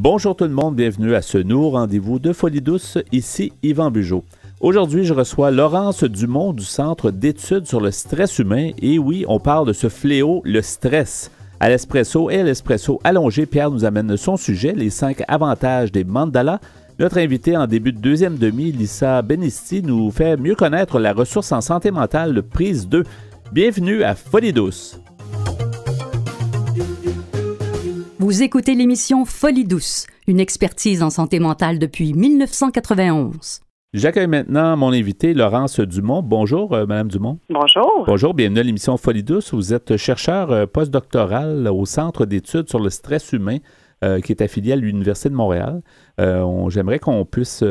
Bonjour tout le monde, bienvenue à ce nouveau rendez-vous de Folie douce, ici Yvan Bugeaud. Aujourd'hui, je reçois Laurence Dumont du Centre d'études sur le stress humain. Et oui, on parle de ce fléau, le stress. À l'espresso et à l'espresso allongé, Pierre nous amène son sujet, les 5 avantages des mandalas. Notre invité en début de deuxième demi, Lisa Benisti, nous fait mieux connaître la ressource en santé mentale prise 2. Bienvenue à Folie douce. Vous écoutez l'émission Folie douce, une expertise en santé mentale depuis 1991. J'accueille maintenant mon invité, Laurence Dumont. Bonjour, Madame Dumont. Bonjour. Bonjour, bienvenue à l'émission Folie douce. Vous êtes chercheur postdoctoral au Centre d'études sur le stress humain qui est affilié à l'Université de Montréal. J'aimerais qu'on puisse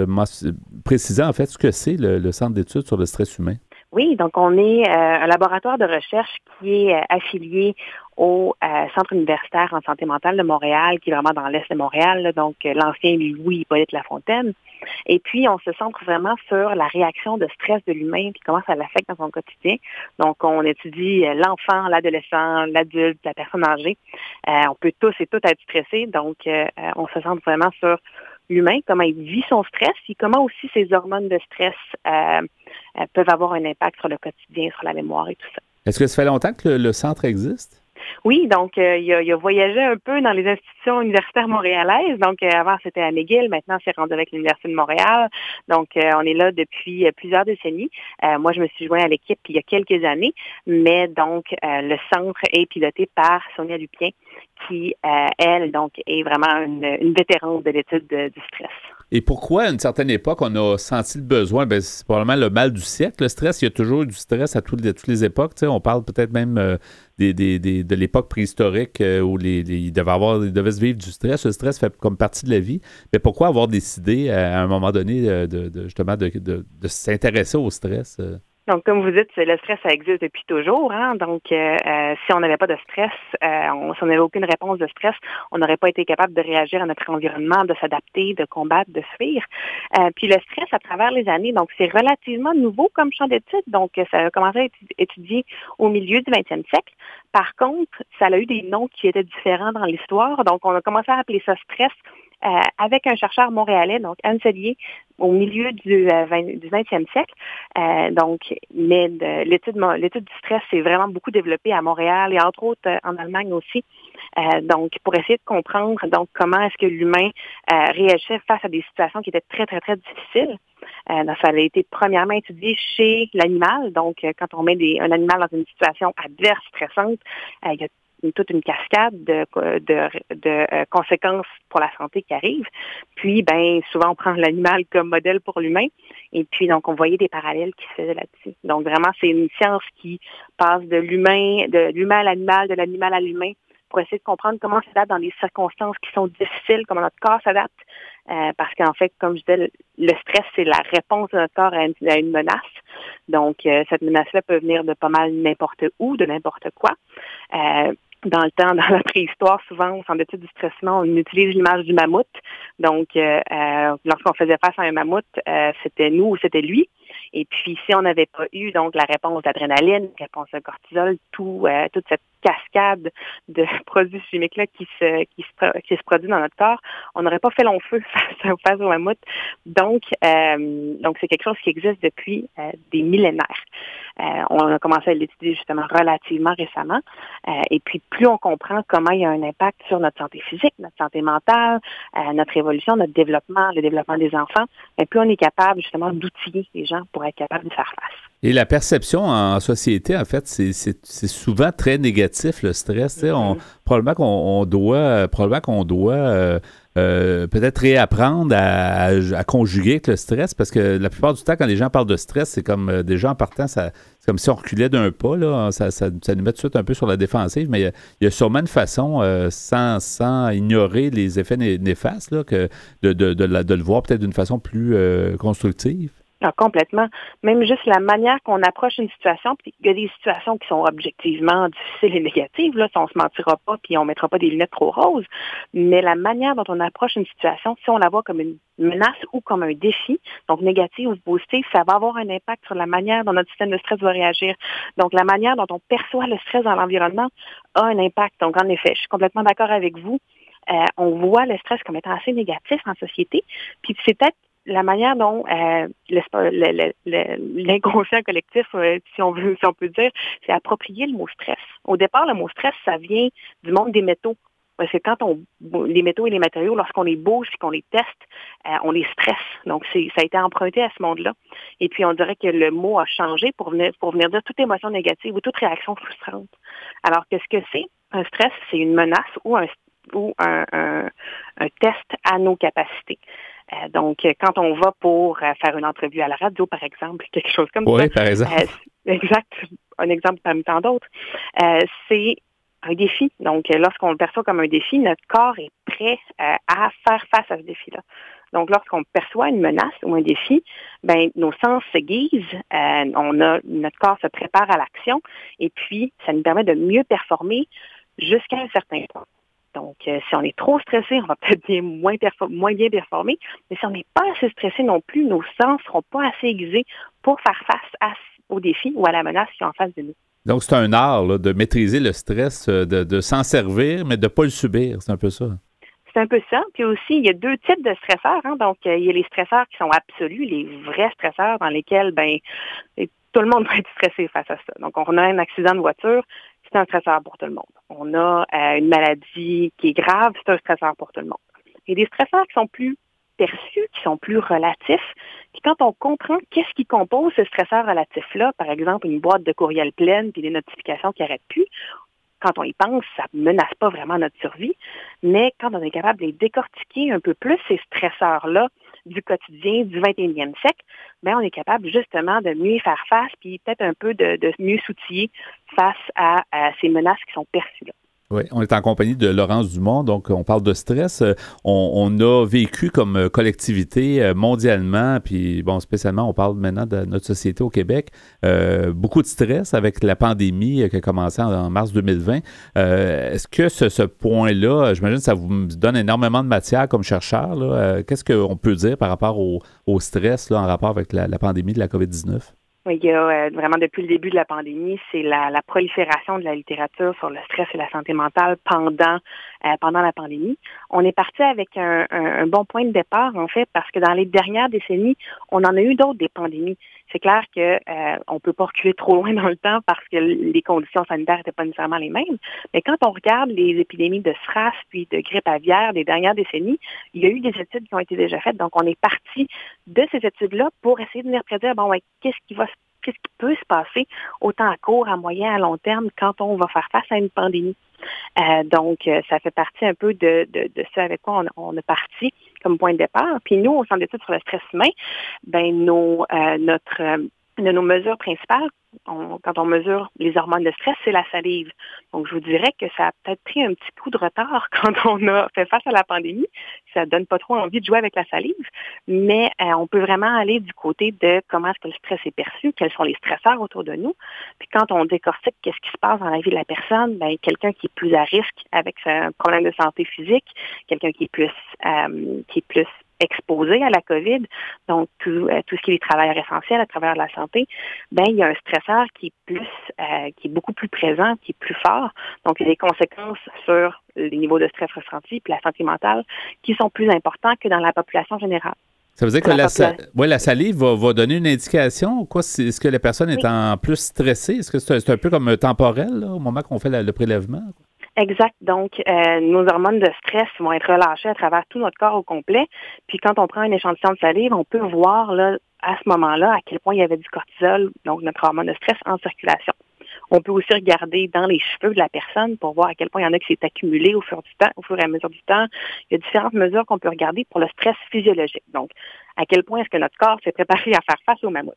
préciser en fait ce que c'est le Centre d'études sur le stress humain. Oui, donc on est un laboratoire de recherche qui est affilié au Centre universitaire en santé mentale de Montréal, qui est vraiment dans l'est de Montréal, là, donc l'ancien Louis-Hippolyte Lafontaine. Et puis, on se centre vraiment sur la réaction de stress de l'humain, puis comment ça l'affecte dans son quotidien. Donc, on étudie l'enfant, l'adolescent, l'adulte, la personne âgée. On peut tous et toutes être stressés, donc on se centre vraiment sur l'humain, comment il vit son stress et comment aussi ces hormones de stress peuvent avoir un impact sur le quotidien, sur la mémoire et tout ça. Est-ce que ça fait longtemps que le centre existe? Oui, donc il a voyagé un peu dans les institutions universitaires montréalaises. Donc avant, c'était à McGill. Maintenant, c'est rendu avec l'Université de Montréal. Donc, on est là depuis plusieurs décennies. Moi, je me suis joint à l'équipe il y a quelques années. Mais donc, le centre est piloté par Sonia Lupien, qui, elle, donc, est vraiment une vétérane de l'étude du stress. Et pourquoi, à une certaine époque, on a senti le besoin? Bien, c'est probablement le mal du siècle, le stress. Il y a toujours eu du stress à toutes les époques. Tu sais, on parle peut-être même de l'époque préhistorique où il devait se vivre du stress. Le stress fait comme partie de la vie. Mais pourquoi avoir décidé, à un moment donné, de s'intéresser au stress? Donc, comme vous dites, le stress, ça existe depuis toujours. Hein? Donc, si on n'avait pas de stress, si on n'avait aucune réponse de stress, on n'aurait pas été capable de réagir à notre environnement, de s'adapter, de combattre, de fuir. Puis le stress, à travers les années, donc c'est relativement nouveau comme champ d'étude. Donc, ça a commencé à être étudié au milieu du 20e siècle. Par contre, ça a eu des noms qui étaient différents dans l'histoire. Donc, on a commencé à appeler ça stress avec un chercheur montréalais, donc Anne Sellier, au milieu du 20e siècle. Mais l'étude du stress s'est vraiment beaucoup développée à Montréal et entre autres en Allemagne aussi. Donc, pour essayer de comprendre donc comment est-ce que l'humain réagissait face à des situations qui étaient très, très, très difficiles. Ça a été premièrement étudié chez l'animal. Donc, quand on met un animal dans une situation adverse, stressante, il y a toute une cascade de conséquences pour la santé qui arrivent. Puis, souvent, on prend l'animal comme modèle pour l'humain. Et puis, donc, on voyait des parallèles qui se faisaient là-dessus. Donc, vraiment, c'est une science qui passe de l'humain à l'animal, de l'animal à l'humain, pour essayer de comprendre comment ça s'adapte dans des circonstances qui sont difficiles, comment notre corps s'adapte. Parce qu'en fait, comme je disais, le stress, c'est la réponse de notre corps à une menace. Donc, cette menace-là peut venir de pas mal n'importe où, de n'importe quoi. Dans le temps, dans la préhistoire, souvent, au centre d'études du stressement, on utilise l'image du mammouth. Donc, lorsqu'on faisait face à un mammouth, c'était nous ou c'était lui. Et puis, si on n'avait pas eu donc la réponse d'adrénaline, la réponse de cortisol, toute cette cascade de produits chimiques-là qui se produit dans notre corps, on n'aurait pas fait long feu face au mammouth. Donc, c'est quelque chose qui existe depuis des millénaires. On a commencé à l'étudier justement relativement récemment. Et puis, plus on comprend comment il y a un impact sur notre santé physique, notre santé mentale, notre évolution, notre développement, le développement des enfants, plus on est capable justement d'outiller les gens pour être capable de faire face. Et la perception en société, en fait, c'est souvent très négatif, le stress. Probablement qu'on doit peut-être réapprendre à conjuguer avec le stress, parce que la plupart du temps, quand les gens parlent de stress, c'est comme déjà en partant, c'est comme si on reculait d'un pas, là, ça nous met tout de suite un peu sur la défensive, mais il y a sûrement une façon, sans ignorer les effets néfastes, là, de le voir peut-être d'une façon plus constructive. Ah, complètement. Même juste la manière qu'on approche une situation, puis il y a des situations qui sont objectivement difficiles et négatives, là, si on se mentira pas, puis on mettra pas des lunettes trop roses, mais la manière dont on approche une situation, si on la voit comme une menace ou comme un défi, donc négatif ou positif, ça va avoir un impact sur la manière dont notre système de stress va réagir. Donc, la manière dont on perçoit le stress dans l'environnement a un impact. Donc, en effet, je suis complètement d'accord avec vous. on voit le stress comme étant assez négatif en société. Puis c'est peut-être la manière dont l'inconscient collectif, si on peut dire, c'est approprier le mot stress. Au départ, le mot stress, ça vient du monde des métaux. C'est quand les métaux et les matériaux, lorsqu'on les bouge et qu'on les teste, on les stresse. Donc, ça a été emprunté à ce monde-là. Et puis, on dirait que le mot a changé pour venir dire toute émotion négative ou toute réaction frustrante. Alors que ce que c'est, un stress, c'est une menace ou un test à nos capacités. Donc, quand on va pour faire une entrevue à la radio, par exemple, quelque chose comme ça. Oui, par exemple. Exact. Un exemple parmi tant d'autres. C'est un défi. Donc, lorsqu'on le perçoit comme un défi, notre corps est prêt à faire face à ce défi-là. Donc, lorsqu'on perçoit une menace ou un défi, nos sens s'aiguisent, notre corps se prépare à l'action et puis ça nous permet de mieux performer jusqu'à un certain point. Donc, si on est trop stressé, on va peut-être moins bien performer, mais si on n'est pas assez stressé non plus, nos sens ne seront pas assez aiguisés pour faire face au défi ou à la menace qui est en face de nous. Donc, c'est un art là, de maîtriser le stress, de s'en servir, mais de ne pas le subir. C'est un peu ça. C'est un peu ça. Puis aussi, il y a deux types de stresseurs. Donc, il y a les stresseurs qui sont absolus, les vrais stresseurs dans lesquels tout le monde va être stressé face à ça. Donc, on a un accident de voiture, c'est un stresseur pour tout le monde. On a une maladie qui est grave, c'est un stresseur pour tout le monde. Il y a des stresseurs qui sont plus perçus, qui sont plus relatifs. Puis quand on comprend qu'est-ce qui compose ce stresseur relatif-là, par exemple une boîte de courriel pleine puis des notifications qui n'arrêtent plus, quand on y pense, ça ne menace pas vraiment notre survie. Mais quand on est capable de les décortiquer un peu plus, ces stresseurs-là du quotidien du 21e siècle, on est capable justement de mieux y faire face puis peut-être un peu de mieux s'outiller face à ces menaces qui sont perçues là. Oui, on est en compagnie de Laurence Dumont, donc on parle de stress. On a vécu comme collectivité mondialement, puis spécialement, on parle maintenant de notre société au Québec, beaucoup de stress avec la pandémie qui a commencé en mars 2020. Est-ce que ce point-là, j'imagine que ça vous donne énormément de matière comme chercheur, là. Qu'est-ce qu'on peut dire par rapport au stress là, en rapport avec la pandémie de la COVID-19? Oui, il y a vraiment depuis le début de la pandémie, c'est la prolifération de la littérature sur le stress et la santé mentale pendant la pandémie. On est parti avec un bon point de départ, en fait, parce que dans les dernières décennies, on en a eu d'autres des pandémies. C'est clair que on peut pas reculer trop loin dans le temps parce que les conditions sanitaires n'étaient pas nécessairement les mêmes. Mais quand on regarde les épidémies de SRAS puis de grippe aviaire des dernières décennies, il y a eu des études qui ont été déjà faites. Donc, on est parti de ces études-là pour essayer de venir prédire, qu'est-ce qui peut se passer autant à court, à moyen, à long terme quand on va faire face à une pandémie. Donc, ça fait partie un peu de ce avec quoi on est parti comme point de départ. Puis nous, au Centre d'études sur le stress humain, nos mesures principales, quand on mesure les hormones de stress, c'est la salive. Donc, je vous dirais que ça a peut-être pris un petit coup de retard quand on a fait face à la pandémie. Ça donne pas trop envie de jouer avec la salive, mais on peut vraiment aller du côté de comment est-ce que le stress est perçu, quels sont les stresseurs autour de nous. Puis quand on décortique qu'est-ce qui se passe dans la vie de la personne, quelqu'un qui est plus à risque avec un problème de santé physique, quelqu'un qui est plus exposé à la COVID, donc tout ce qui est les travailleurs essentiels à travers la santé, il y a un stresseur qui est beaucoup plus présent, qui est plus fort. Donc, il y a des conséquences sur les niveaux de stress ressentis puis la santé mentale qui sont plus importants que dans la population générale. Ça veut dire que la salive va donner une indication? Est-ce que la personne est en plus stressée? Est-ce que c'est un peu comme temporel là, au moment qu'on fait le prélèvement? Exact. Donc, nos hormones de stress vont être relâchées à travers tout notre corps au complet. Puis, quand on prend un échantillon de salive, on peut voir là, à ce moment-là à quel point il y avait du cortisol, donc notre hormone de stress, en circulation. On peut aussi regarder dans les cheveux de la personne pour voir à quel point il y en a qui s'est accumulé au fur et à mesure du temps. Il y a différentes mesures qu'on peut regarder pour le stress physiologique. Donc, à quel point est-ce que notre corps s'est préparé à faire face au mammouth.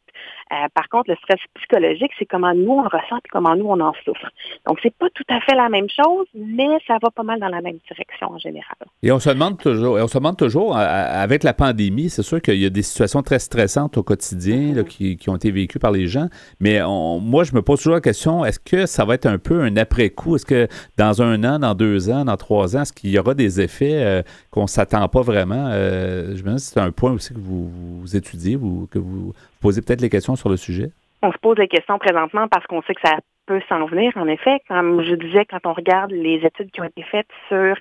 Par contre, le stress psychologique, c'est comment nous on le ressent et comment nous on en souffre. Donc, c'est pas tout à fait la même chose, mais ça va pas mal dans la même direction en général. Et on se demande toujours, avec la pandémie, c'est sûr qu'il y a des situations très stressantes au quotidien là, qui ont été vécues par les gens, mais moi, je me pose toujours la question, est-ce que ça va être un peu un après-coup? Est-ce que dans 1 an, dans 2 ans, dans 3 ans, est-ce qu'il y aura des effets qu'on ne s'attend pas vraiment? Je me demande si c'est un point aussi que vous étudiez, que vous posez peut-être les questions sur le sujet. On se pose des questions présentement parce qu'on sait que ça peut s'en venir, en effet. Comme je disais, quand on regarde les études qui ont été faites sur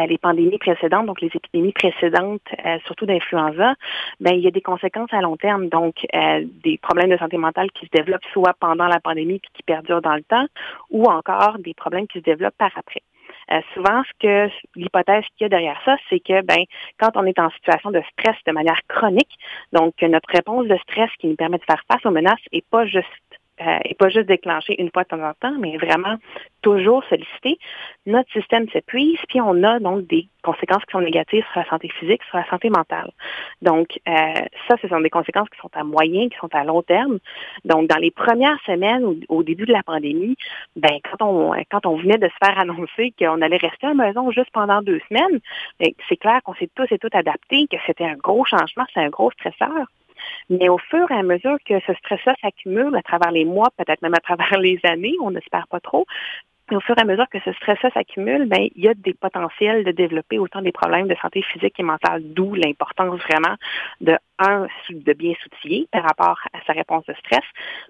les pandémies précédentes, donc les épidémies précédentes, surtout d'influenza, il y a des conséquences à long terme. Donc, des problèmes de santé mentale qui se développent soit pendant la pandémie puis qui perdurent dans le temps, ou encore des problèmes qui se développent par après. Souvent, l'hypothèse qu'il y a derrière ça, c'est que quand on est en situation de stress de manière chronique, donc notre réponse de stress qui nous permet de faire face aux menaces est pas juste déclenchée une fois de temps en temps, mais vraiment toujours sollicité, notre système s'épuise, puis on a donc des conséquences qui sont négatives sur la santé physique, sur la santé mentale. Donc, ça, ce sont des conséquences qui sont à moyen, qui sont à long terme. Donc, dans les premières semaines, au début de la pandémie, quand on venait de se faire annoncer qu'on allait rester à la maison juste pendant 2 semaines, c'est clair qu'on s'est tous et toutes adaptés, que c'était un gros changement, c'est un gros stresseur. Mais au fur et à mesure que ce stress-là s'accumule à travers les mois, peut-être même à travers les années, on n'espère pas trop, au fur et à mesure que ce stress-là s'accumule, il y a des potentiels de développer autant des problèmes de santé physique et mentale, d'où l'importance vraiment de bien s'outiller par rapport à sa réponse de stress,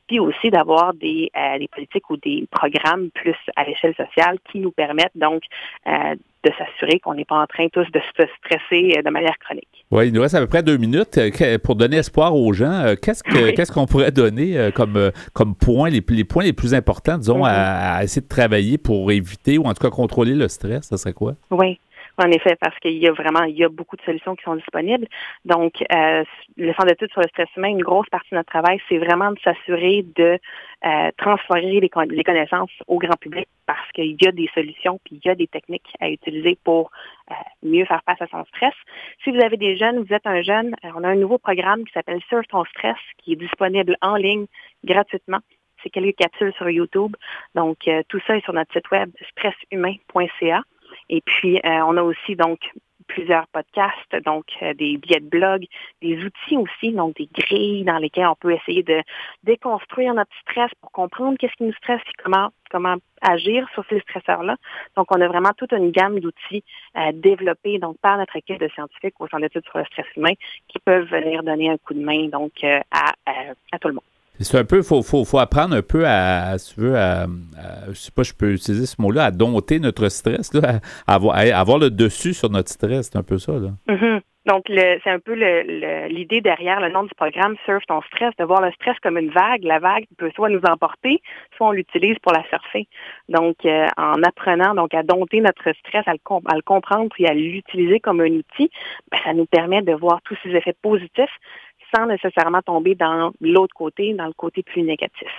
puis aussi d'avoir des politiques ou des programmes plus à l'échelle sociale qui nous permettent donc de s'assurer qu'on n'est pas en train tous de se stresser de manière chronique. Oui, il nous reste à peu près 2 minutes. Pour donner espoir aux gens, qu'est-ce qu'on pourrait donner comme points, les points les plus importants, disons, à essayer de travailler pour éviter ou en tout cas contrôler le stress? Ça serait quoi? Oui. En effet, parce qu'il y a beaucoup de solutions qui sont disponibles. Donc, le Centre d'études sur le stress humain, une grosse partie de notre travail, c'est vraiment de s'assurer de transférer les connaissances au grand public parce qu'il y a des solutions puis il y a des techniques à utiliser pour mieux faire face à son stress. Si vous avez des jeunes, vous êtes un jeune, on a un nouveau programme qui s'appelle Sur ton stress qui est disponible en ligne gratuitement. C'est quelques capsules sur YouTube. Donc, tout ça est sur notre site web stresshumain.ca. Et puis, on a aussi donc plusieurs podcasts, donc des billets de blog, des outils aussi, donc des grilles dans lesquelles on peut essayer de déconstruire notre stress pour comprendre qu'est-ce qui nous stresse et comment agir sur ces stresseurs-là. Donc, on a vraiment toute une gamme d'outils développés donc par notre équipe de scientifiques au Centre d'études sur le stress humain qui peuvent venir donner un coup de main donc à tout le monde. C'est un peu, faut apprendre un peu si tu veux, je sais pas, je peux utiliser ce mot-là, à dompter notre stress, là, à avoir le dessus sur notre stress, c'est un peu ça, là. Mm-hmm. Donc, c'est un peu l'idée derrière le nom du programme Surf ton stress, de voir le stress comme une vague. La vague peut soit nous emporter, soit on l'utilise pour la surfer. Donc, en apprenant donc à dompter notre stress, à le comprendre et à l'utiliser comme un outil, ça nous permet de voir tous ces effets positifs sans nécessairement tomber dans l'autre côté, dans le côté plus négatif.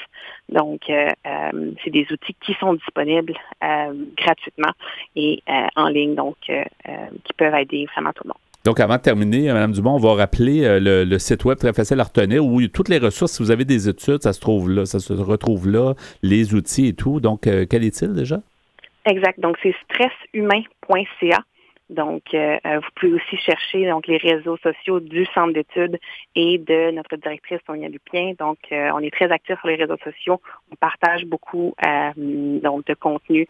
Donc, c'est des outils qui sont disponibles gratuitement et en ligne, donc qui peuvent aider vraiment tout le monde. Donc, avant de terminer, Mme Dumont, on va rappeler le site web très facile à retenir où toutes les ressources, si vous avez des études, ça se trouve là, ça se retrouve là, les outils et tout. Donc, quel est-il déjà? Exact. Donc, c'est stresshumain.ca. Donc, vous pouvez aussi chercher donc les réseaux sociaux du Centre d'études et de notre directrice Sonia Lupien. Donc, on est très actifs sur les réseaux sociaux. On partage beaucoup donc de contenu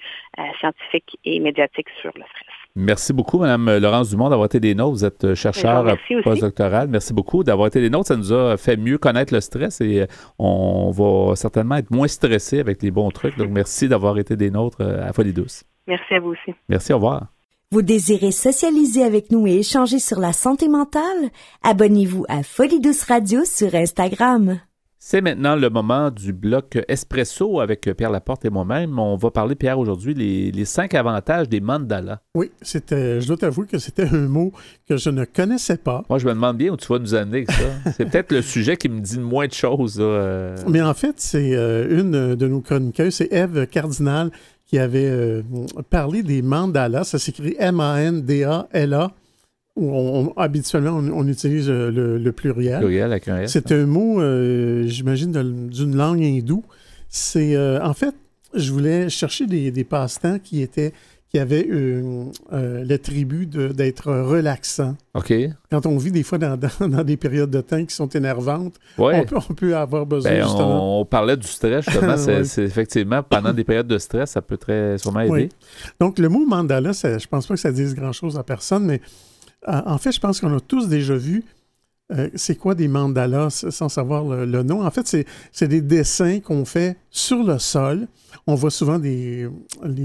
scientifique et médiatique sur le stress. Merci beaucoup, Mme Laurence Dumont, d'avoir été des nôtres. Vous êtes chercheure postdoctorale. Merci beaucoup d'avoir été des nôtres. Ça nous a fait mieux connaître le stress et on va certainement être moins stressé avec les bons trucs. Donc, merci d'avoir été des nôtres à Folie douce. Merci à vous aussi. Merci, au revoir. Vous désirez socialiser avec nous et échanger sur la santé mentale? Abonnez-vous à Folie douce Radio sur Instagram. C'est maintenant le moment du bloc Espresso avec Pierre Laporte et moi-même. On va parler, Pierre, aujourd'hui, les 5 avantages des mandalas. Oui, je dois t'avouer que c'était un mot que je ne connaissais pas. Moi, je me demande bien où tu vas nous amener avec ça. C'est peut-être le sujet qui me dit le moins de choses. Mais en fait, c'est une de nos chroniqueuses, c'est Ève Cardinal, qui avait parlé des mandalas. Ça s'écrit M-A-N-D-A-L-A. Habituellement, on utilise le pluriel. Pluriel avec un S. C'est un mot, j'imagine, d'une langue hindoue. C'est, en fait, je voulais chercher des passe-temps qui avaient l'attribut d'être relaxants. OK. Quand on vit des fois dans des périodes de temps qui sont énervantes, ouais. on peut avoir besoin, justement. On parlait du stress, justement. C'est effectivement, pendant des périodes de stress, ça peut sûrement aider. Oui. Donc, le mot mandala, je pense pas que ça dise grand-chose à personne, mais en fait, je pense qu'on a tous déjà vu c'est quoi des mandalas sans savoir le nom? En fait, c'est des dessins qu'on fait sur le sol. On voit souvent les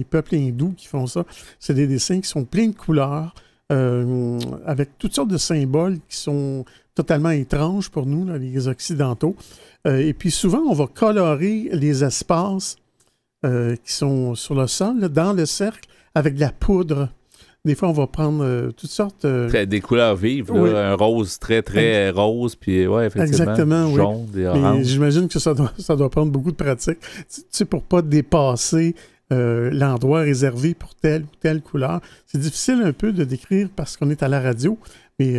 peuples hindous qui font ça. C'est des dessins qui sont pleins de couleurs, avec toutes sortes de symboles qui sont totalement étranges pour nous, là, les Occidentaux. Et puis souvent, on va colorer les espaces qui sont sur le sol, là, dans le cercle, avec de la poudre. Des fois, on va prendre toutes sortes... Des couleurs vives, là, oui. Un rose très rose, puis ouais, effectivement, exactement, jaune, oui. des oranges. J'imagine que ça doit prendre beaucoup de pratique, tu sais, pour pas dépasser l'endroit réservé pour telle ou telle couleur. C'est difficile un peu de décrire parce qu'on est à la radio, mais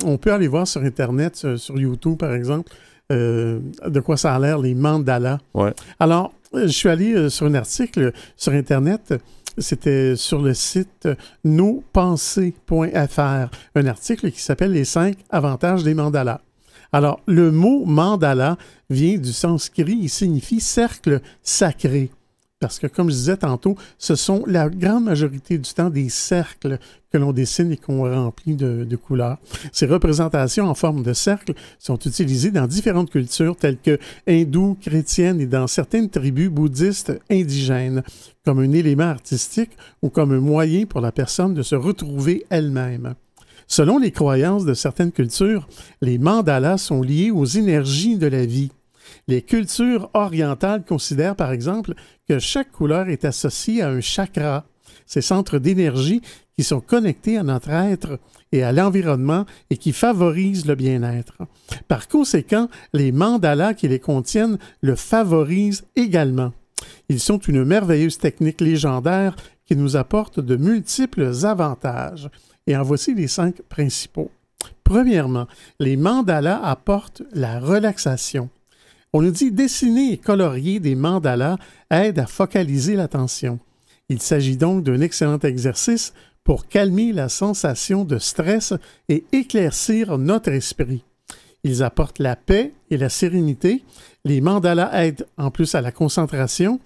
on peut aller voir sur Internet, sur YouTube, par exemple, de quoi ça a l'air, les mandalas. Ouais. Alors, je suis allé sur un article sur Internet, c'était sur le site nospensées.fr, un article qui s'appelle « Les 5 avantages des mandalas ». Alors, le mot mandala vient du sanskrit, il signifie cercle sacré. Parce que, comme je disais tantôt, ce sont la grande majorité du temps des cercles que l'on dessine et qu'on remplit de couleurs. Ces représentations en forme de cercle sont utilisées dans différentes cultures telles que hindoues, chrétiennes et dans certaines tribus bouddhistes indigènes, comme un élément artistique ou comme un moyen pour la personne de se retrouver elle-même. Selon les croyances de certaines cultures, les mandalas sont liés aux énergies de la vie. Les cultures orientales considèrent, par exemple, que chaque couleur est associée à un chakra, ces centres d'énergie qui sont connectés à notre être et à l'environnement et qui favorisent le bien-être. Par conséquent, les mandalas qui les contiennent le favorisent également. Ils sont une merveilleuse technique légendaire qui nous apporte de multiples avantages. Et en voici les 5 principaux. Premièrement, les mandalas apportent la relaxation. On nous dit dessiner et colorier des mandalas aide à focaliser l'attention. Il s'agit donc d'un excellent exercice pour calmer la sensation de stress et éclaircir notre esprit. Ils apportent la paix et la sérénité. Les mandalas aident en plus à la concentration.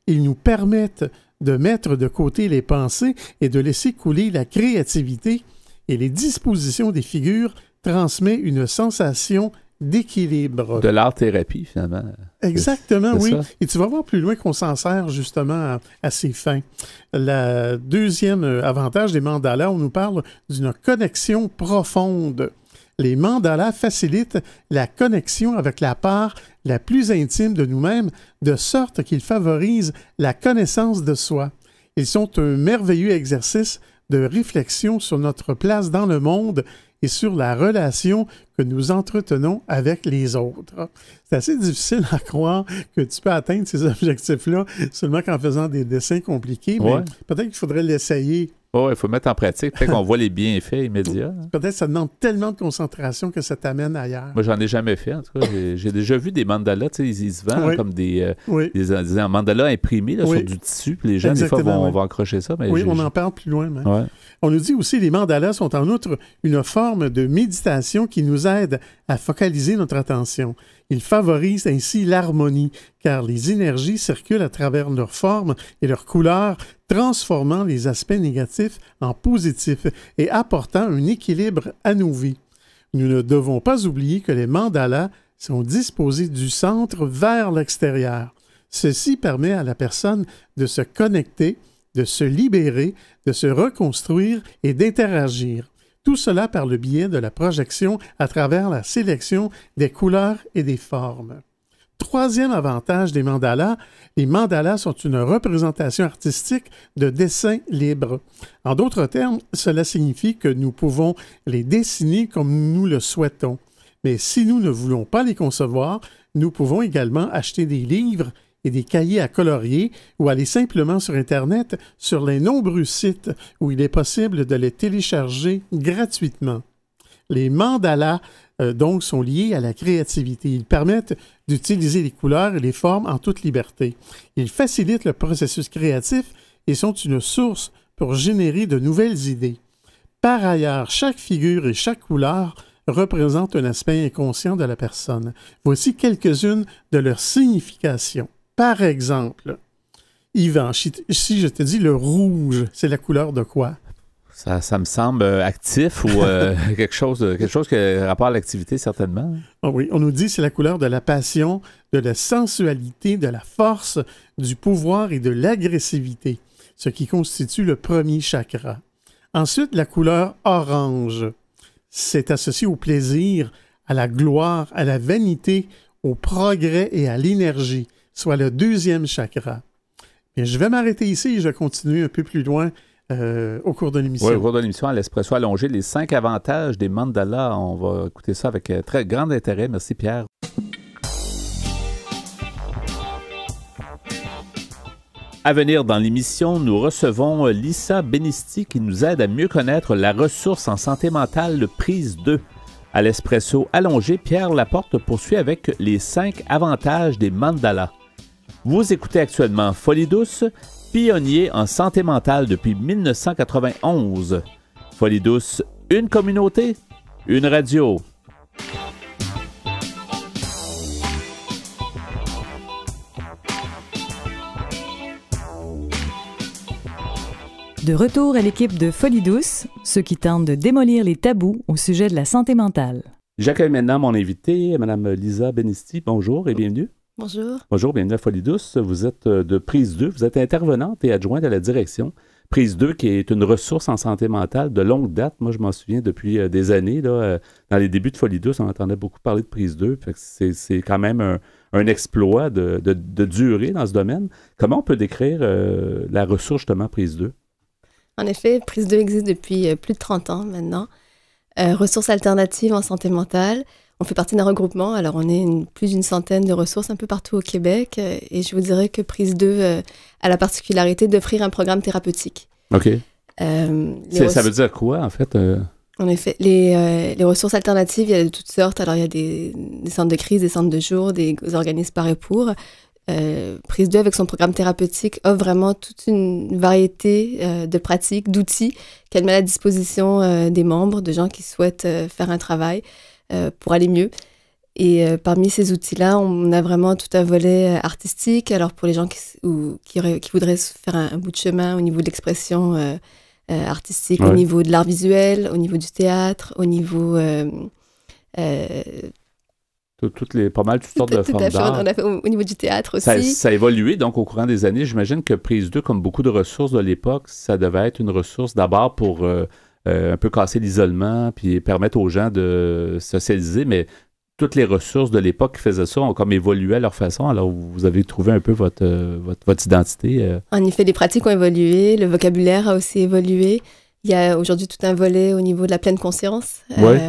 Ils nous permettent de mettre de côté les pensées et de laisser couler la créativité. Et les dispositions des figures transmettent une sensation d'équilibre. De l'art-thérapie, finalement. Exactement, oui. Ça. Et tu vas voir plus loin qu'on s'en sert justement à ces fins. Le deuxième avantage des mandalas, on nous parle d'une connexion profonde. Les mandalas facilitent la connexion avec la part la plus intime de nous-mêmes, de sorte qu'ils favorisent la connaissance de soi. Ils sont un merveilleux exercice de réflexion sur notre place dans le monde et sur la relation que nous entretenons avec les autres. C'est assez difficile à croire que tu peux atteindre ces objectifs-là seulement qu'en faisant des dessins compliqués, mais peut-être qu'il faudrait l'essayer. Oui, il faut mettre en pratique. Peut-être qu'on voit les bienfaits immédiats. Peut-être que ça demande tellement de concentration que ça t'amène ailleurs. Moi, j'en ai jamais fait, en tout cas. J'ai déjà vu des mandalas, tu sais, ils se vendent comme des mandalas imprimés là, sur du tissu, puis les gens, des fois, vont accrocher ça. Mais on en parle plus loin. Ouais. On nous dit aussi que les mandalas sont en outre une forme de méditation qui nous aide à focaliser notre attention. Ils favorisent ainsi l'harmonie, car les énergies circulent à travers leurs formes et leurs couleurs, transformant les aspects négatifs en positifs et apportant un équilibre à nos vies. Nous ne devons pas oublier que les mandalas sont disposés du centre vers l'extérieur. Ceci permet à la personne de se connecter, de se libérer, de se reconstruire et d'interagir. Tout cela par le biais de la projection à travers la sélection des couleurs et des formes. Troisième avantage des mandalas, les mandalas sont une représentation artistique de dessin libre. En d'autres termes, cela signifie que nous pouvons les dessiner comme nous le souhaitons. Mais si nous ne voulons pas les concevoir, nous pouvons également acheter des livres et des cahiers à colorier ou aller simplement sur Internet sur les nombreux sites où il est possible de les télécharger gratuitement. Les mandalas donc sont liés à la créativité. Ils permettent d'utiliser les couleurs et les formes en toute liberté. Ils facilitent le processus créatif et sont une source pour générer de nouvelles idées. Par ailleurs, chaque figure et chaque couleur représente un aspect inconscient de la personne. Voici quelques-unes de leurs significations. Par exemple, Yvan, si je te dis le rouge, c'est la couleur de quoi? Ça me semble actif ou quelque chose qui a rapport à l'activité, certainement. Ah oui, on nous dit que c'est la couleur de la passion, de la sensualité, de la force, du pouvoir et de l'agressivité, ce qui constitue le premier chakra. Ensuite, la couleur orange. C'est associé au plaisir, à la gloire, à la vanité, au progrès et à l'énergie, soit le deuxième chakra. Bien, je vais m'arrêter ici et je vais continuer un peu plus loin au cours de l'émission. Oui, au cours de l'émission, à l'Espresso allongé, les 5 avantages des mandalas. On va écouter ça avec très grand intérêt. Merci, Pierre. À venir dans l'émission, nous recevons Lisa Benisti qui nous aide à mieux connaître la ressource en santé mentale prise 2. À l'Espresso allongé, Pierre Laporte poursuit avec les 5 avantages des mandalas. Vous écoutez actuellement Folie douce, pionnier en santé mentale depuis 1991. Folie douce, une communauté, une radio. De retour à l'équipe de Folie douce, ceux qui tentent de démolir les tabous au sujet de la santé mentale. J'accueille maintenant mon invité, Mme Lisa Benisti. Bonjour et bienvenue. Bonjour. Bonjour, bienvenue à Folie douce. Vous êtes de Prise 2, vous êtes intervenante et adjointe à la direction. Prise 2, qui est une ressource en santé mentale de longue date. Moi, je m'en souviens depuis des années. Là, dans les débuts de Folie douce, on entendait beaucoup parler de Prise 2. Fait que c'est quand même un exploit de durée dans ce domaine. Comment on peut décrire la ressource, justement, Prise 2? En effet, Prise 2 existe depuis plus de 30 ans maintenant. Ressources alternatives en santé mentale. On fait partie d'un regroupement, alors on est plus d'une centaine de ressources un peu partout au Québec. Et je vous dirais que Prise 2 a la particularité d'offrir un programme thérapeutique. OK. Ça veut dire quoi, en fait? En effet, les ressources alternatives, il y a de toutes sortes. Alors, il y a des centres de crise, des centres de jour, des organismes par et pour. Prise 2, avec son programme thérapeutique, offre vraiment toute une variété de pratiques, d'outils qu'elle met à la disposition des membres, de gens qui souhaitent faire un travail pour aller mieux. Et parmi ces outils-là, on a vraiment tout un volet artistique. Alors, pour les gens qui voudraient faire un bout de chemin au niveau de l'expression artistique, au niveau de l'art visuel, au niveau du théâtre, au niveau... pas mal toutes sortes de formes d'art. Au niveau du théâtre aussi. Ça a évolué, donc, au courant des années. J'imagine que Prise 2, comme beaucoup de ressources de l'époque, ça devait être une ressource d'abord pour un peu casser l'isolement puis permettre aux gens de socialiser, mais toutes les ressources de l'époque qui faisaient ça ont comme évolué à leur façon. Alors, vous avez trouvé un peu votre identité. En effet, les pratiques ont évolué, le vocabulaire a aussi évolué. Il y a aujourd'hui tout un volet au niveau de la pleine conscience,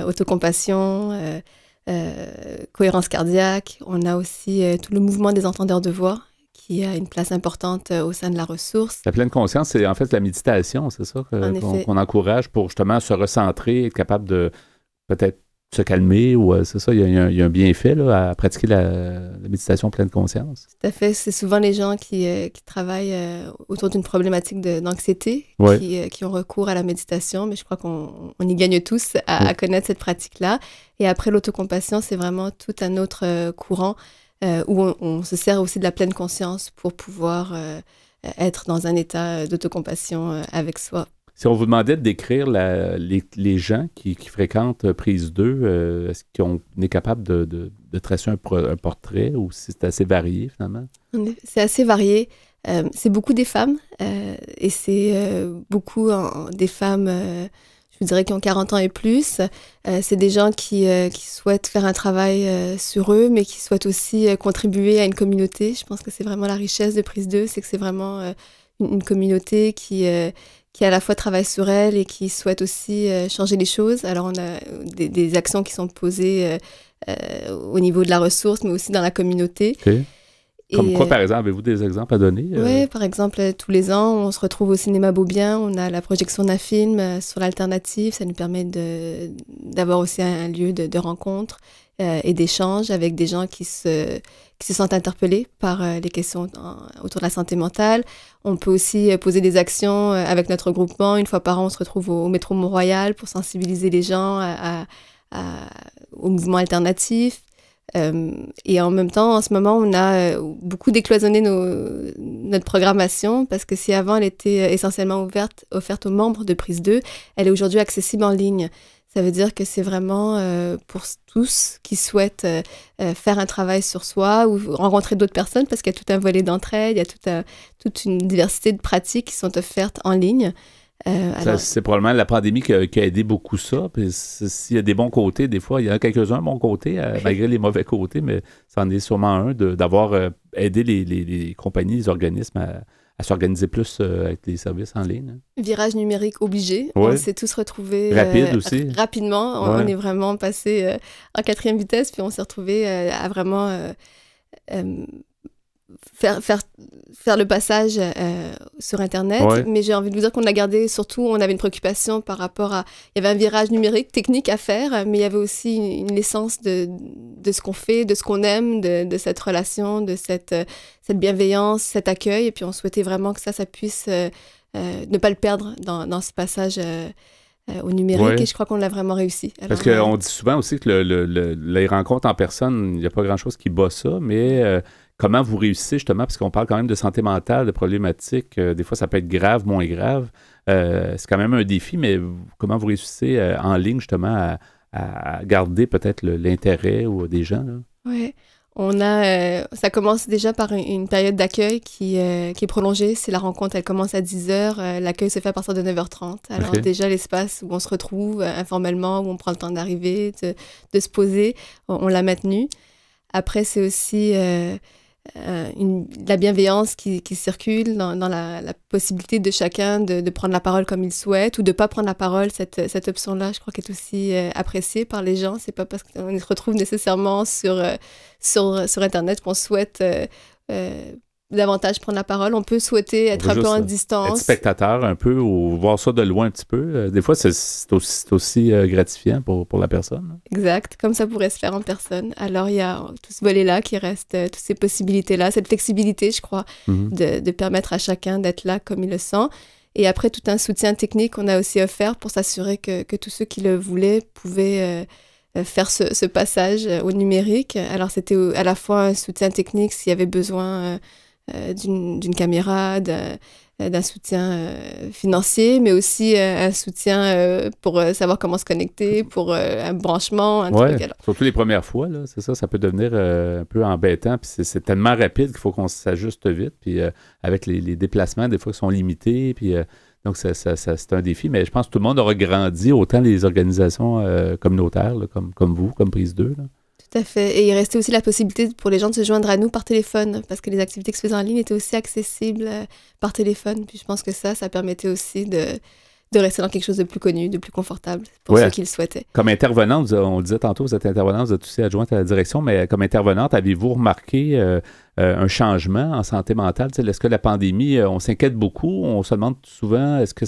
autocompassion, cohérence cardiaque. On a aussi tout le mouvement des entendeurs de voix qui a une place importante au sein de la ressource. La pleine conscience, c'est en fait la méditation, c'est ça qu'on encourage pour justement se recentrer, être capable de peut-être se calmer ou c'est ça, il y a un bienfait là, à pratiquer la méditation pleine conscience. Tout à fait. C'est souvent les gens qui travaillent autour d'une problématique d'anxiété qui ont recours à la méditation, mais je crois qu'on y gagne tous à connaître cette pratique-là. Et après, l'autocompassion, c'est vraiment tout un autre courant où on se sert aussi de la pleine conscience pour pouvoir être dans un état d'autocompassion avec soi. Si on vous demandait de décrire les gens qui fréquentent Prise 2, est-ce qu'on est capable de tracer un portrait ou si c'est assez varié finalement? C'est assez varié. C'est beaucoup des femmes et c'est beaucoup des femmes, je vous dirais, qui ont 40 ans et plus. C'est des gens qui souhaitent faire un travail sur eux, mais qui souhaitent aussi contribuer à une communauté. Je pense que c'est vraiment la richesse de Prise 2, c'est que c'est vraiment une communauté qui à la fois travaille sur elle et qui souhaite aussi changer les choses. Alors, on a des actions qui sont posées au niveau de la ressource, mais aussi dans la communauté. Okay. Comme quoi, par exemple, avez-vous des exemples à donner? Oui, par exemple, tous les ans, on se retrouve au cinéma Beaubien. On a la projection d'un film sur l'alternative. Ça nous permet d'avoir aussi un lieu de rencontre et d'échange avec des gens qui se sentent interpellés par les questions autour de la santé mentale. On peut aussi poser des actions avec notre groupement. Une fois par an, on se retrouve au métro Mont-Royal pour sensibiliser les gens au mouvement alternatif. Et en même temps, en ce moment, on a beaucoup décloisonné notre programmation parce que si avant elle était essentiellement offerte aux membres de Prise 2, elle est aujourd'hui accessible en ligne. Ça veut dire que c'est vraiment pour tous qui souhaitent faire un travail sur soi ou rencontrer d'autres personnes parce qu'il y a tout un volet d'entraide, il y a toute une diversité de pratiques qui sont offertes en ligne. C'est probablement la pandémie qui a aidé beaucoup ça. Puis s'il y a des bons côtés, des fois, il y en a quelques-uns bons côtés, malgré les mauvais côtés, mais ça en est sûrement un d'avoir aidé les compagnies, les organismes à s'organiser plus avec les services en ligne. Virage numérique obligé. Ouais. On s'est tous retrouvés rapidement. On est vraiment passé en 4e vitesse, puis on s'est retrouvés à vraiment faire le passage sur Internet. Ouais. Mais j'ai envie de vous dire qu'on a gardé, surtout, on avait une préoccupation par rapport à... Il y avait un virage numérique technique à faire, mais il y avait aussi une essence de ce qu'on fait, de ce qu'on aime, de cette relation, de cette bienveillance, cet accueil. Et puis on souhaitait vraiment que ça puisse ne pas le perdre dans ce passage au numérique. Ouais. Et je crois qu'on l'a vraiment réussi. Alors, parce qu'on dit souvent aussi que les rencontres en personne, il n'y a pas grand-chose qui bat ça, mais... comment vous réussissez justement, parce qu'on parle quand même de santé mentale, de problématiques, des fois ça peut être grave, moins grave, c'est quand même un défi, mais comment vous réussissez en ligne justement à garder peut-être l'intérêt des gens? Oui, ça commence déjà par une période d'accueil qui est prolongée. C'est la rencontre, elle commence à 10h, l'accueil se fait à partir de 9h30. Alors Okay. déjà l'espace où on se retrouve informellement, où on prend le temps d'arriver, de se poser, on l'a maintenu. Après c'est aussi... la bienveillance qui circule dans la possibilité de chacun de prendre la parole comme il souhaite ou de ne pas prendre la parole. Cette option-là, je crois qu'elle est aussi appréciée par les gens. C'est pas parce qu'on se retrouve nécessairement sur Internet qu'on souhaite davantage prendre la parole. On peut souhaiter être un peu en distance. Être spectateur un peu ou voir ça de loin un petit peu. Des fois, c'est aussi gratifiant pour la personne. Exact, comme ça pourrait se faire en personne. Alors, il y a tout ce volet-là qui reste, toutes ces possibilités-là, cette flexibilité, je crois, de permettre à chacun d'être là comme il le sent. Et après, tout un soutien technique qu'on a aussi offert pour s'assurer que tous ceux qui le voulaient pouvaient faire ce passage au numérique. Alors, c'était à la fois un soutien technique s'il y avait besoin... d'une caméra, d'un soutien financier, mais aussi un soutien pour savoir comment se connecter, pour un branchement, un truc. Alors. Surtout les premières fois, là, c'est ça peut devenir un peu embêtant, puis c'est tellement rapide qu'il faut qu'on s'ajuste vite, puis avec les déplacements, des fois, qui sont limités, puis donc c'est un défi, mais je pense que tout le monde aura grandi, autant les organisations communautaires, là, comme vous, comme Prise 2, là. Tout à fait. Et il restait aussi la possibilité pour les gens de se joindre à nous par téléphone, parce que les activités qui se faisaient en ligne étaient aussi accessibles par téléphone. Puis je pense que ça permettait aussi de rester dans quelque chose de plus connu, de plus confortable pour ceux qui le souhaitaient. Comme intervenante, on le disait tantôt, vous êtes intervenante, vous êtes aussi adjointe à la direction, mais comme intervenante, avez-vous remarqué un changement en santé mentale? Est-ce que la pandémie, on s'inquiète beaucoup? On se demande souvent, est-ce que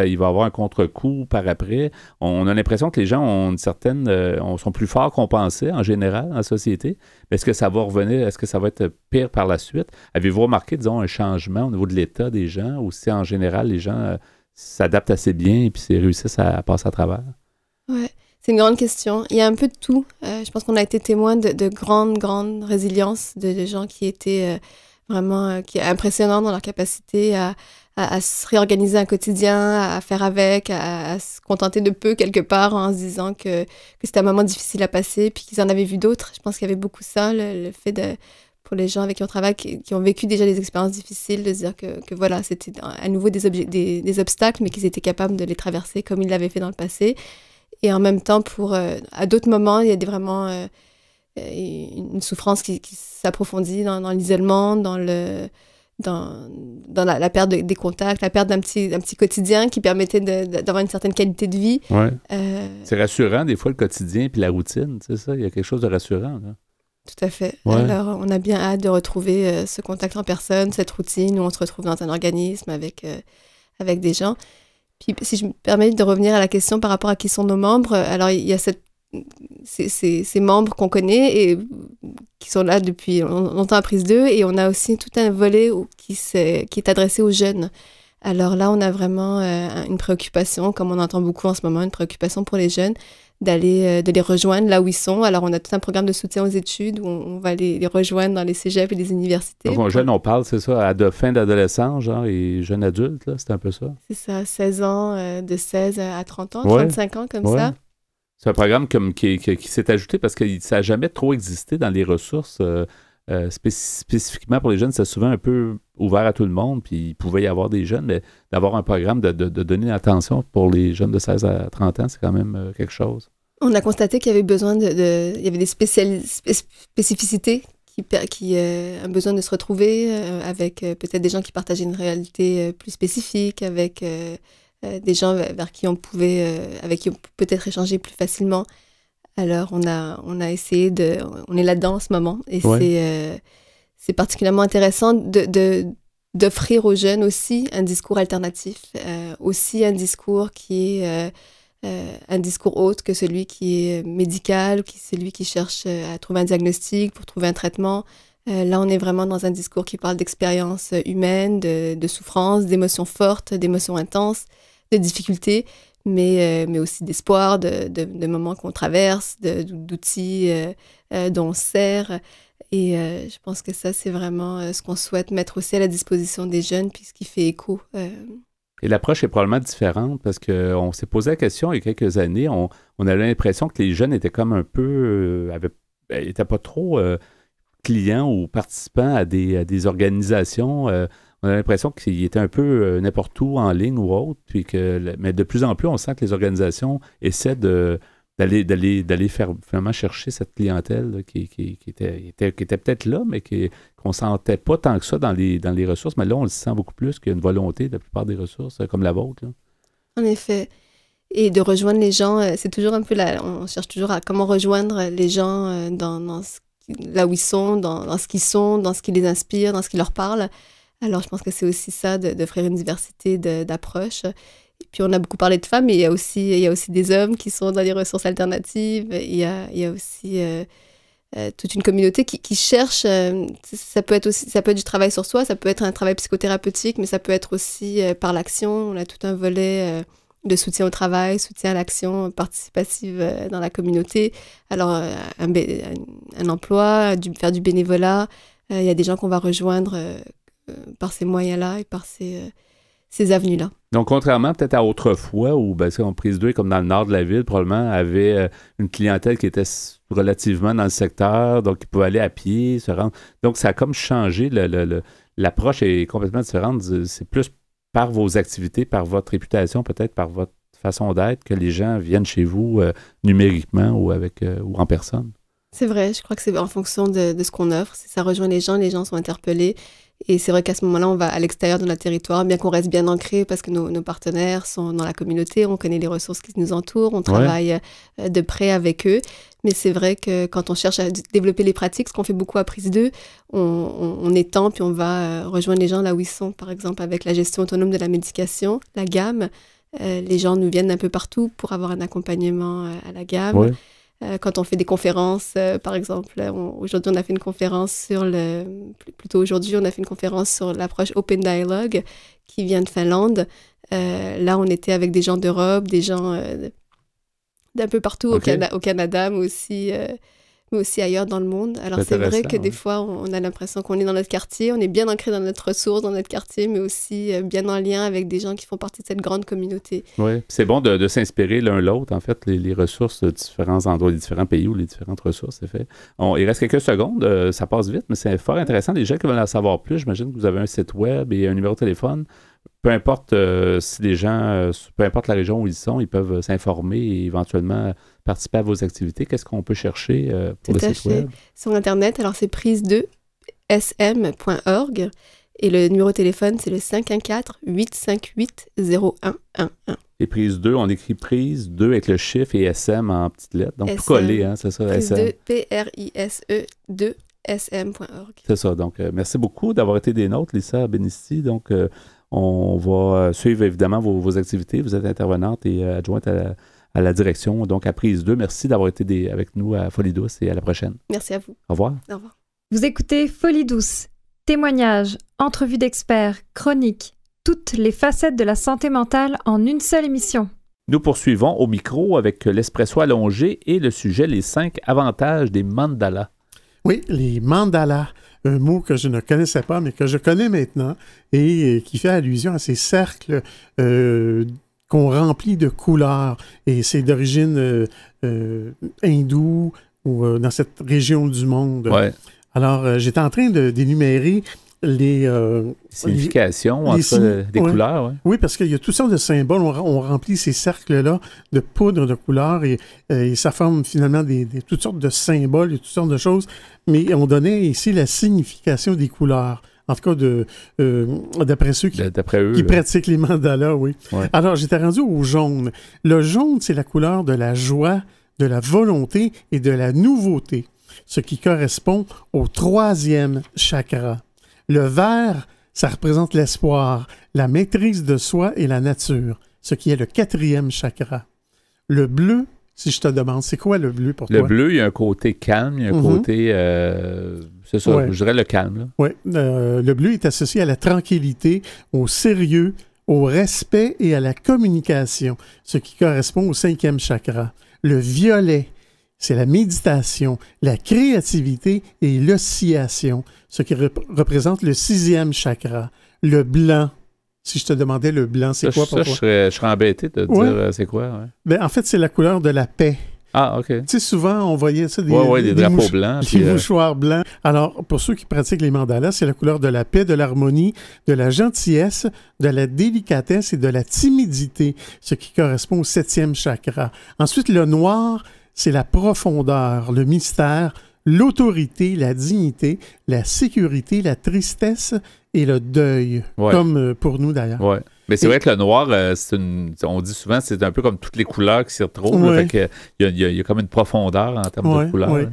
il va y avoir un contre-coup par après? On a l'impression que les gens ont sont plus forts qu'on pensait en général dans la société. Mais est-ce que ça va revenir? Est-ce que ça va être pire par la suite? Avez-vous remarqué, disons, un changement au niveau de l'état des gens ou si en général les gens s'adaptent assez bien et puis réussissent à passer à travers? Ouais, c'est une grande question. Il y a un peu de tout. Je pense qu'on a été témoin de grande résilience de gens qui étaient vraiment impressionnants dans leur capacité à se réorganiser un quotidien, à faire avec, à se contenter de peu quelque part en se disant que c'était un moment difficile à passer puis qu'ils en avaient vu d'autres. Je pense qu'il y avait beaucoup ça, le fait pour les gens avec qui on travaille, qui ont vécu déjà des expériences difficiles, de se dire que voilà, c'était à nouveau des obstacles, mais qu'ils étaient capables de les traverser comme ils l'avaient fait dans le passé. Et en même temps, à d'autres moments, il y a vraiment une souffrance qui s'approfondit dans l'isolement, dans la perte des contacts, la perte d'un petit quotidien qui permettait d'avoir une certaine qualité de vie. Ouais. C'est rassurant, des fois, le quotidien puis la routine, c'est ça, il y a quelque chose de rassurant, là. Tout à fait. Ouais. Alors, on a bien hâte de retrouver ce contact en personne, cette routine où on se retrouve dans un organisme avec des gens. Puis, si je me permets de revenir à la question par rapport à qui sont nos membres, alors il y a ces membres qu'on connaît et qui sont là depuis longtemps à Prise 2, et on a aussi tout un volet qui est adressé aux jeunes. Alors là, on a vraiment une préoccupation, comme on entend beaucoup en ce moment, une préoccupation pour les jeunes, de les rejoindre là où ils sont. Alors, on a tout un programme de soutien aux études où on va les rejoindre dans les cégeps et les universités. Donc, jeunes, on parle, c'est ça, fin d'adolescence, genre, et jeunes adultes, là, c'est un peu ça? C'est ça, 16 ans, de 16 à 30 ans, ouais. 35 ans, comme ça. C'est un programme qui s'est ajouté parce que ça n'a jamais trop existé dans les ressources spécifiquement pour les jeunes. C'est souvent un peu ouvert à tout le monde, puis il pouvait y avoir des jeunes, mais d'avoir un programme de donner l'attention pour les jeunes de 16 à 30 ans, c'est quand même quelque chose. On a constaté qu'il y avait besoin il y avait des spécificités qui un besoin de se retrouver avec peut-être des gens qui partageaient une réalité plus spécifique, avec des gens avec qui on pouvait peut-être échanger plus facilement. Alors, on a essayé on est là-dedans en ce moment, et c'est particulièrement intéressant d'offrir aux jeunes aussi un discours alternatif, aussi un discours qui est un discours autre que celui qui est médical, celui qui cherche à trouver un diagnostic pour trouver un traitement. Là, on est vraiment dans un discours qui parle d'expériences humaines, de souffrances, d'émotions fortes, d'émotions intenses, de difficultés, mais aussi d'espoir, de moments qu'on traverse, d'outils dont on se sert. Et je pense que ça, c'est vraiment ce qu'on souhaite mettre aussi à la disposition des jeunes, puis ce qui fait écho. Et l'approche est probablement différente parce qu'on s'est posé la question il y a quelques années. On avait l'impression que les jeunes étaient comme un peu... n'étaient pas trop clients ou participants à des organisations. On a l'impression qu'ils étaient un peu n'importe où, en ligne ou autre. Mais de plus en plus, on sent que les organisations essaient d'aller faire finalement chercher cette clientèle là, qui était peut-être là, mais qu'on ne sentait pas tant que ça dans les ressources. Mais là, on le sent beaucoup plus qu'il y a une volonté de la plupart des ressources, comme la vôtre. Là. En effet. Et de rejoindre les gens, c'est toujours un peu on cherche toujours à comment rejoindre les gens là où ils sont, dans ce qu'ils sont, dans ce qui les inspire, dans ce qui leur parle. Alors, je pense que c'est aussi ça, d'offrir une diversité d'approches. Et puis, on a beaucoup parlé de femmes, mais il y a aussi des hommes qui sont dans les ressources alternatives. Il y a aussi toute une communauté qui cherche. Ça peut être du travail sur soi, ça peut être un travail psychothérapeutique, mais ça peut être aussi par l'action. On a tout un volet de soutien au travail, soutien à l'action participative dans la communauté. Alors, un emploi, faire du bénévolat. Il y a des gens qu'on va rejoindre par ces moyens-là et par ces avenues-là. Donc, contrairement peut-être à autrefois, où Prise 2, comme dans le nord de la ville, probablement avait une clientèle qui était relativement dans le secteur, donc ils pouvaient aller à pied, se rendre. Donc, ça a comme changé. L'approche est complètement différente. C'est plus par vos activités, par votre réputation, peut-être par votre façon d'être, que les gens viennent chez vous numériquement ou en personne. C'est vrai, je crois que c'est en fonction de ce qu'on offre. Ça rejoint les gens sont interpellés. Et c'est vrai qu'à ce moment-là, on va à l'extérieur de notre territoire, bien qu'on reste bien ancré parce que nos partenaires sont dans la communauté, on connaît les ressources qui nous entourent, on travaille de près avec eux. Mais c'est vrai que quand on cherche à développer les pratiques, ce qu'on fait beaucoup à Prise 2, on étend puis on va rejoindre les gens là où ils sont. Par exemple, avec la gestion autonome de la médication, la gamme, les gens nous viennent un peu partout pour avoir un accompagnement à la gamme. Ouais. Quand on fait des conférences, par exemple, aujourd'hui, on a fait une conférence plutôt aujourd'hui, on a fait une conférence sur l'approche Open Dialogue qui vient de Finlande. Là, on était avec des gens d'Europe, des gens d'un peu partout au Canada, mais aussi ailleurs dans le monde. Alors, c'est vrai que des fois, on a l'impression qu'on est dans notre quartier, on est bien ancré dans notre ressource, dans notre quartier, mais aussi bien en lien avec des gens qui font partie de cette grande communauté. Oui, c'est bon de s'inspirer l'un l'autre, en fait, les ressources de différents endroits, les différents pays ou les différentes ressources, c'est fait. Il reste quelques secondes, ça passe vite, mais c'est fort intéressant. Les gens qui veulent en savoir plus, j'imagine que vous avez un site web et un numéro de téléphone. Peu importe si les gens, peu importe la région où ils sont, ils peuvent s'informer et éventuellement participer à vos activités. Qu'est-ce qu'on peut chercher pour le site web? Sur Internet, alors c'est prise2sm.org et le numéro de téléphone, c'est le 514-858-0111. Et Prise 2, on écrit Prise 2 avec le chiffre et SM en petites lettres. Donc, tout collé, hein, c'est ça, Prise SM. 2, P-R-I-S-E 2sm.org. C'est ça. Donc, merci beaucoup d'avoir été des nôtres, Lisa Benisti. Donc, on va suivre évidemment vos activités. Vous êtes intervenante et adjointe à la direction, donc à Prise 2. Merci d'avoir été avec nous à Folie Douce et à la prochaine. Merci à vous. Au revoir. Au revoir. Vous écoutez Folie Douce. Témoignages, entrevues d'experts, chroniques, toutes les facettes de la santé mentale en une seule émission. Nous poursuivons au micro avec l'Espresso allongé et le sujet, les 5 avantages des mandalas. Oui, les mandalas, un mot que je ne connaissais pas, mais que je connais maintenant et qui fait allusion à ces cercles qu'on remplit de couleurs. Et c'est d'origine hindoue ou dans cette région du monde. Ouais. Alors, j'étais en train d'énumérer les significations entre des couleurs. Ouais. Oui, parce qu'il y a toutes sortes de symboles. On remplit ces cercles-là de poudre de couleurs et ça forme finalement toutes sortes de symboles et toutes sortes de choses. Mais on donnait ici la signification des couleurs. En tout cas, d'après ceux qui pratiquent les mandalas, oui. Ouais. Alors, j'étais rendu au jaune. Le jaune, c'est la couleur de la joie, de la volonté et de la nouveauté, ce qui correspond au 3e chakra. Le vert, ça représente l'espoir, la maîtrise de soi et la nature, ce qui est le 4e chakra. Le bleu, si je te demande, c'est quoi le bleu pour toi? Le bleu, il y a un côté calme, il y a un côté... c'est ça, je dirais le calme. Oui, le bleu est associé à la tranquillité, au sérieux, au respect et à la communication, ce qui correspond au 5e chakra. Le violet, c'est la méditation, la créativité et l'oscillation, ce qui représente le 6e chakra. Le blanc, si je te demandais le blanc, c'est quoi pour toi? Je serais embêté de te dire c'est quoi. Ouais. Ben, en fait, c'est la couleur de la paix. Ah, OK. Tu sais, souvent, on voyait ça, des drapeaux blancs. Des mouchoirs blancs. Alors, pour ceux qui pratiquent les mandalas, c'est la couleur de la paix, de l'harmonie, de la gentillesse, de la délicatesse et de la timidité, ce qui correspond au 7e chakra. Ensuite, le noir, c'est la profondeur, le mystère, l'autorité, la dignité, la sécurité, la tristesse et le deuil, comme pour nous d'ailleurs. Ouais. Mais c'est vrai que le noir, on dit souvent, c'est un peu comme toutes les couleurs qui s'y retrouvent. Là, fait que il y a comme une profondeur en termes de couleurs. Hein.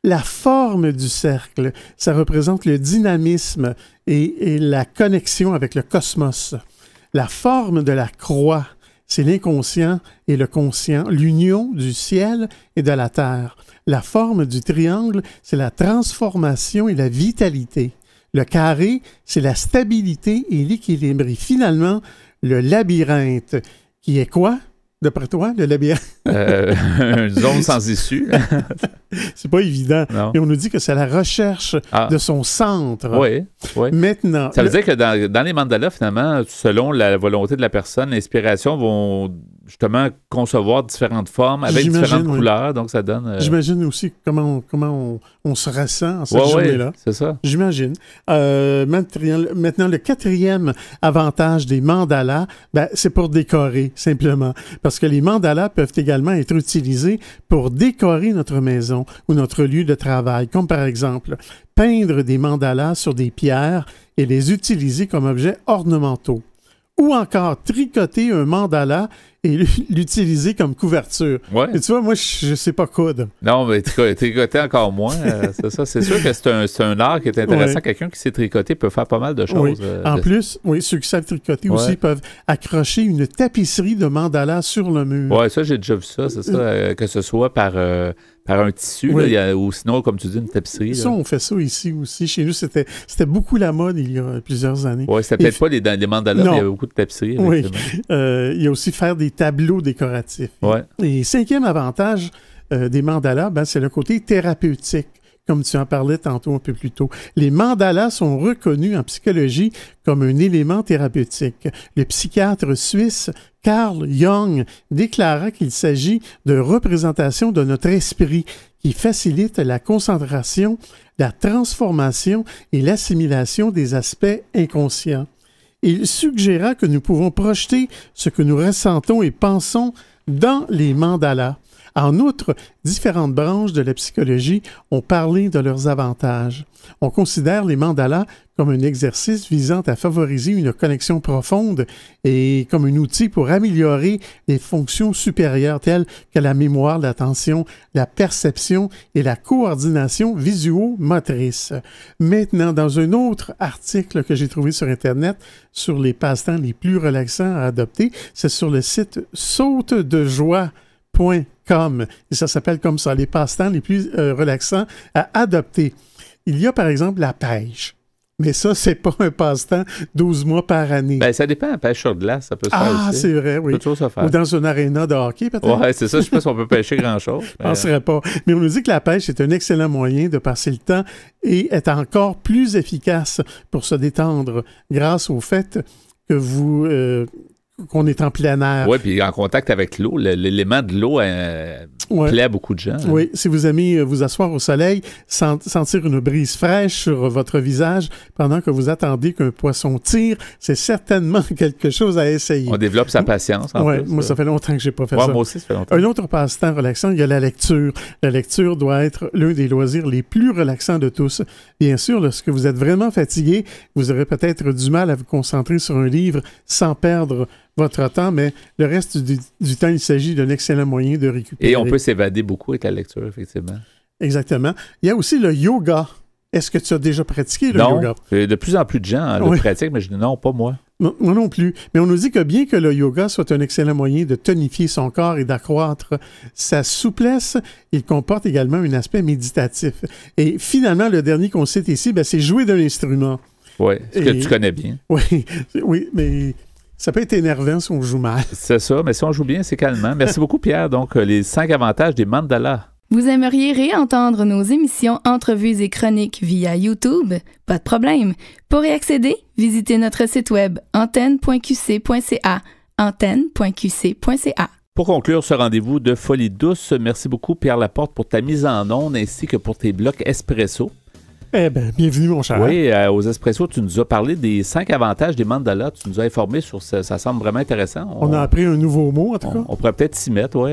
La forme du cercle, ça représente le dynamisme et la connexion avec le cosmos. La forme de la croix, c'est l'inconscient et le conscient, l'union du ciel et de la terre. La forme du triangle, c'est la transformation et la vitalité. Le carré, c'est la stabilité et l'équilibre. Et finalement, le labyrinthe, qui est quoi, d'après toi, le labyrinthe? Une zone sans issue. C'est pas évident. Non. Et on nous dit que c'est la recherche de son centre. Oui. Maintenant... Ça veut dire que dans les mandalas, finalement, selon la volonté de la personne, l'inspiration vont justement concevoir différentes formes avec différentes couleurs, donc ça donne... J'imagine aussi comment on se ressent en cette journée-là. C'est ça. J'imagine. Maintenant, le 4e avantage des mandalas, c'est pour décorer, simplement. Parce que les mandalas peuvent également être utilisés pour décorer notre maison ou notre lieu de travail, comme par exemple peindre des mandalas sur des pierres et les utiliser comme objets ornementaux. Ou encore tricoter un mandala et l'utiliser comme couverture. Ouais. Et tu vois, moi, je ne sais pas coudre. Non, mais tricoter encore moins. C'est ça. C'est sûr que c'est un art qui est intéressant. Quelqu'un qui sait tricoter peut faire pas mal de choses. En plus, ceux qui savent tricoter aussi peuvent accrocher une tapisserie de mandala sur le mur. Oui, ça, j'ai déjà vu ça. C'est ça, que ce soit par un tissu, là, ou sinon, comme tu dis, une tapisserie. Ça, on fait ça ici aussi. Chez nous, c'était beaucoup la mode il y a plusieurs années. Oui, c'était peut-être pas les mandalas, mais il y avait beaucoup de tapisseries. Oui. Il y a aussi faire des tableaux décoratifs. Ouais. Et 5e avantage des mandalas, c'est le côté thérapeutique, comme tu en parlais tantôt un peu plus tôt. Les mandalas sont reconnus en psychologie comme un élément thérapeutique. Le psychiatre suisse Carl Jung déclara qu'il s'agit de représentations de notre esprit qui facilitent la concentration, la transformation et l'assimilation des aspects inconscients. Il suggéra que nous pouvons projeter ce que nous ressentons et pensons dans les mandalas. En outre, différentes branches de la psychologie ont parlé de leurs avantages. On considère les mandalas comme un exercice visant à favoriser une connexion profonde et comme un outil pour améliorer les fonctions supérieures telles que la mémoire, l'attention, la perception et la coordination visuo-motrice. Maintenant, dans un autre article que j'ai trouvé sur Internet sur les passe-temps les plus relaxants à adopter, c'est sur le site sautedejoie.com et ça s'appelle comme ça, les passe-temps les plus relaxants à adopter. Il y a par exemple la pêche. Mais ça, c'est pas un passe-temps 12 mois par année. Ben, ça dépend. La pêche sur glace, ça peut se faire aussi. Ah, c'est vrai, oui. Ça peut toujours se faire. Ou dans une aréna de hockey, peut-être? Oui, c'est ça. Je ne sais pas si on peut pêcher grand-chose. Je ne penserais pas. Mais on nous dit que la pêche est un excellent moyen de passer le temps et est encore plus efficace pour se détendre grâce au fait que qu'on est en plein air. Oui, puis en contact avec l'eau, l'élément de l'eau plaît à beaucoup de gens. Hein. Oui, si vous aimez vous asseoir au soleil, sentir une brise fraîche sur votre visage pendant que vous attendez qu'un poisson tire, c'est certainement quelque chose à essayer. On développe sa patience. Oui, moi, ça fait longtemps que je n'ai pas fait ça. Moi aussi, ça fait longtemps. Un autre passe-temps relaxant, il y a la lecture. La lecture doit être l'un des loisirs les plus relaxants de tous. Bien sûr, lorsque vous êtes vraiment fatigué, vous aurez peut-être du mal à vous concentrer sur un livre sans perdre votre temps, mais le reste du temps, il s'agit d'un excellent moyen de récupérer. Et on peut s'évader beaucoup avec la lecture, effectivement. Exactement. Il y a aussi le yoga. Est-ce que tu as déjà pratiqué le yoga? Non. De plus en plus de gens le pratiquent, mais je dis non, pas moi. Moi non plus. Mais on nous dit que bien que le yoga soit un excellent moyen de tonifier son corps et d'accroître sa souplesse, il comporte également un aspect méditatif. Et finalement, le dernier qu'on cite ici, c'est jouer d'un instrument. Oui, ce que tu connais bien. Oui, mais ça peut être énervant si on joue mal. C'est ça, mais si on joue bien, c'est calmant. Merci beaucoup, Pierre. Donc, les 5 avantages des mandalas. Vous aimeriez réentendre nos émissions, entrevues et chroniques via YouTube? Pas de problème. Pour y accéder, visitez notre site web antenne.qc.ca. antenne.qc.ca. Pour conclure ce rendez-vous de Folie douce, merci beaucoup, Pierre Laporte, pour ta mise en onde ainsi que pour tes blocs espresso. Eh bien, bienvenue, mon cher. Oui, aux Espresso, tu nous as parlé des 5 avantages des mandalas. Tu nous as informé sur ça. Ça semble vraiment intéressant. On a appris un nouveau mot, en tout cas. On pourrait peut-être s'y mettre, oui.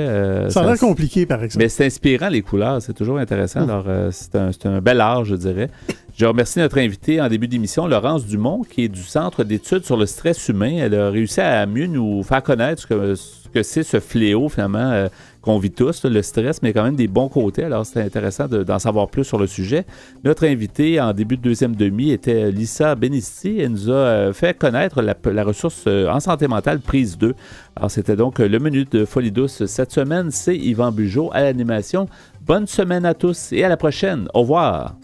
Ça a l'air compliqué, par exemple. Mais c'est inspirant, les couleurs. C'est toujours intéressant. Alors, c'est un bel art, je dirais. Je remercie notre invitée en début d'émission, Laurence Dumont, qui est du Centre d'études sur le stress humain. Elle a réussi à mieux nous faire connaître ce que c'est ce fléau, finalement, qu'on vit tous, le stress, mais quand même des bons côtés. Alors, c'est intéressant d'en savoir plus sur le sujet. Notre invitée en début de deuxième demi était Lisa Benisti. Elle nous a fait connaître la ressource en santé mentale prise 2. Alors, c'était donc le menu de Folie douce cette semaine. C'est Yvan Bugeaud à l'animation. Bonne semaine à tous et à la prochaine. Au revoir.